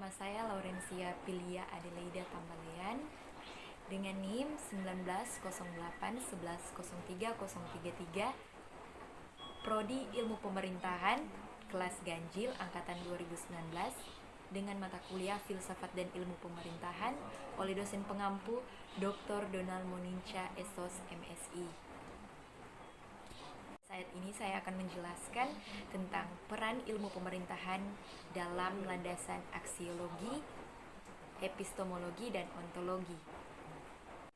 Nama saya Laurencia Pilia Adelaida Tambalean dengan NIM 1908110333, Prodi Ilmu Pemerintahan, kelas ganjil angkatan 2019 dengan mata kuliah Filsafat dan Ilmu Pemerintahan oleh dosen pengampu Dr. Donald Moninca Esos MSI. Saat ini saya akan menjelaskan tentang peran ilmu pemerintahan dalam landasan aksiologi, epistemologi, dan ontologi.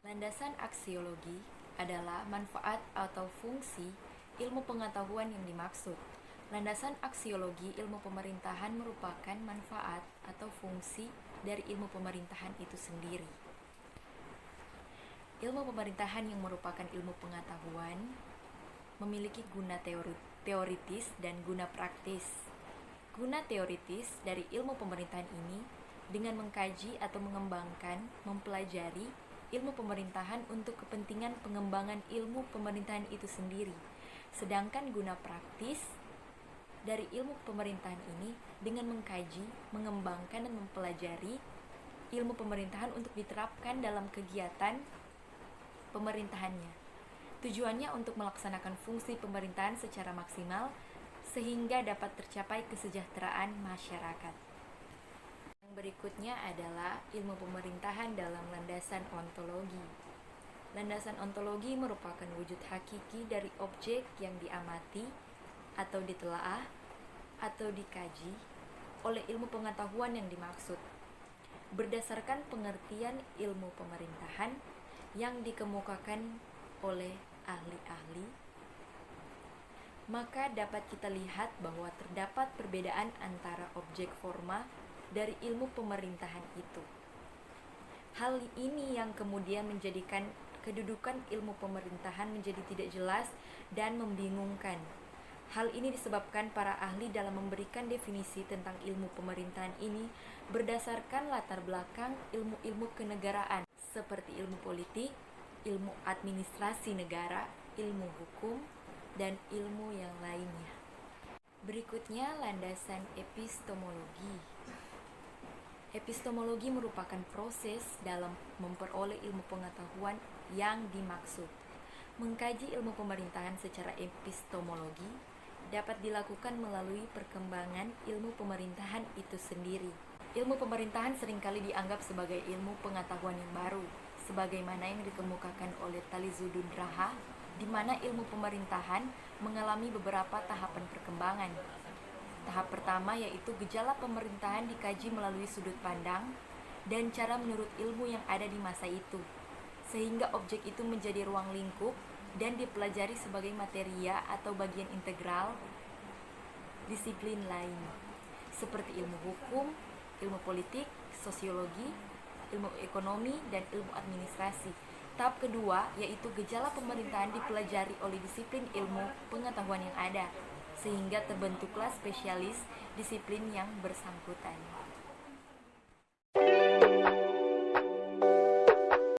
Landasan aksiologi adalah manfaat atau fungsi ilmu pengetahuan yang dimaksud. Landasan aksiologi ilmu pemerintahan merupakan manfaat atau fungsi dari ilmu pemerintahan itu sendiri. Ilmu pemerintahan yang merupakan ilmu pengetahuan memiliki guna teoritis dan guna praktis. Guna teoritis dari ilmu pemerintahan ini dengan mengkaji atau mengembangkan, mempelajari ilmu pemerintahan untuk kepentingan pengembangan ilmu pemerintahan itu sendiri. Sedangkan guna praktis dari ilmu pemerintahan ini dengan mengkaji, mengembangkan, dan mempelajari ilmu pemerintahan untuk diterapkan dalam kegiatan pemerintahannya. Tujuannya untuk melaksanakan fungsi pemerintahan secara maksimal sehingga dapat tercapai kesejahteraan masyarakat. Yang berikutnya adalah ilmu pemerintahan dalam landasan ontologi. Landasan ontologi merupakan wujud hakiki dari objek yang diamati atau ditelaah atau dikaji oleh ilmu pengetahuan yang dimaksud. Berdasarkan pengertian ilmu pemerintahan yang dikemukakan oleh ahli-ahli, maka dapat kita lihat bahwa terdapat perbedaan antara objek forma dari ilmu pemerintahan itu. Hal ini yang kemudian menjadikan kedudukan ilmu pemerintahan menjadi tidak jelas dan membingungkan. Hal ini disebabkan para ahli dalam memberikan definisi tentang ilmu pemerintahan ini berdasarkan latar belakang ilmu-ilmu kenegaraan seperti ilmu politik, ilmu administrasi negara, ilmu hukum, dan ilmu yang lainnya. Berikutnya landasan epistemologi. Epistemologi merupakan proses dalam memperoleh ilmu pengetahuan yang dimaksud. Mengkaji ilmu pemerintahan secara epistemologi dapat dilakukan melalui perkembangan ilmu pemerintahan itu sendiri. Ilmu pemerintahan seringkali dianggap sebagai ilmu pengetahuan yang baru, sebagaimana yang dikemukakan oleh Talizudun Raha, di mana ilmu pemerintahan mengalami beberapa tahapan perkembangan. Tahap pertama yaitu gejala pemerintahan dikaji melalui sudut pandang dan cara menurut ilmu yang ada di masa itu, sehingga objek itu menjadi ruang lingkup dan dipelajari sebagai materia atau bagian integral disiplin lain, seperti ilmu hukum, ilmu politik, sosiologi, ilmu ekonomi, dan ilmu administrasi. Tahap kedua yaitu gejala pemerintahan dipelajari oleh disiplin ilmu pengetahuan yang ada, sehingga terbentuklah spesialis disiplin yang bersangkutan.